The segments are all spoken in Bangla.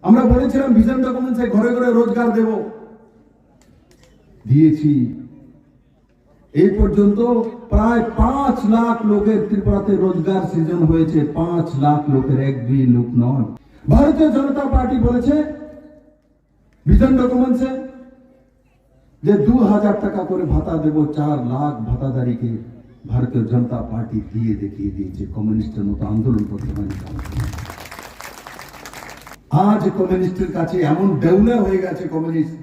আমরা বলেছিলাম ভিশন ডকুমেন্টসে ঘরে ঘরে রোজগার দেব, দিয়েছি। এই পর্যন্ত প্রায় 5 লাখ লোকের ত্রিপুরাতে রোজগার সৃজন হয়েছে। 5 লাখ লোকের, 1-2 লোক নয়। ভারতীয় জনতা পার্টি বলেছে ভিশন ডকুমেন্টসে যে 2000 টাকা করে ভাতা দেব, 4 লাখ ভাতাধারীকে ভারতীয় জনতা পার্টি দিয়ে দেখিয়ে দিয়েছে। কমিউনিস্টের মতো আন্দোলন করতে পারে। আজ কমিউনিস্টের কাছে এমন দেউলে হয়ে গেছে, কমিউনিস্ট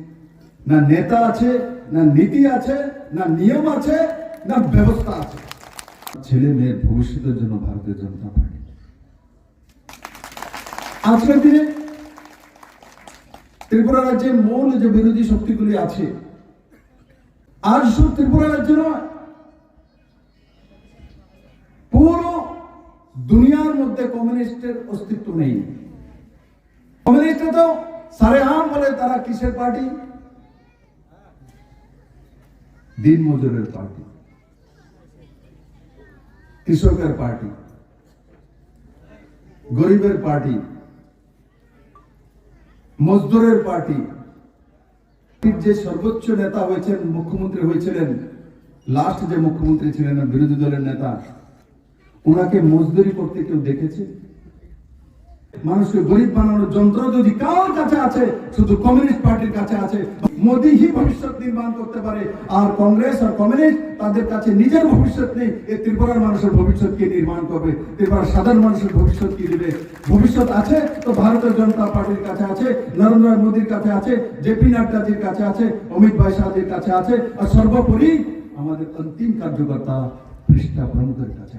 না নেতা আছে, না নীতি আছে, না নিয়ম আছে, না ব্যবস্থা আছে। ছেলে মেয়ের ভবিষ্যতের জন্য ভারতীয় জনতা পার্টি আজকের দিনে ত্রিপুরা রাজ্যে মূল যে বিরোধী শক্তিগুলি আছে, আজ শুধু ত্রিপুরা রাজ্য নয়, পুরো দুনিয়ার মধ্যে কমিউনিস্টের অস্তিত্ব নেই। কমিউনিস্ট তো সারেআম বলে তারা কিসের পার্টি? দিন মজুরের পার্টি, কৃষকের পার্টি, গরিবের পার্টি, মজদুরের পার্টি। যে সর্বোচ্চ নেতা হয়েছেন, মুখ্যমন্ত্রী হয়েছিলেন, লাস্ট যে মুখ্যমন্ত্রী ছিলেন বিরোধী দলের নেতা, ওনাকে মজদুরি করতে কেউ দেখেছে? মানুষকে গরিব বানানোর যন্ত্র যদি কার কাছে আছে, শুধু কমিউনিস্ট পার্টির কাছে আছে। মোদী হি ভবিষ্যৎ নির্মাণ করতে পারে, আর কংগ্রেস আর কমিউনিস্ট তাদের কাছে নিজের ভবিষ্যৎ নেই। এই ত্রিপুরার মানুষের ভবিষ্যৎ কি নির্মাণ করবে? ত্রিপুরার সাধারণ মানুষের ভবিষ্যৎ কি দিবে? ভবিষ্যৎ আছে তো ভারতীয় জনতা পার্টির কাছে আছে, নরেন্দ্র মোদীর কাছে আছে, জেপি নাড্ডাজির কাছে আছে, অমিত ভাই শাহজির কাছে আছে, আর সর্বোপরি আমাদের অন্তিম কার্যকর্তা পৃষ্ঠা প্রমুখের কাছে।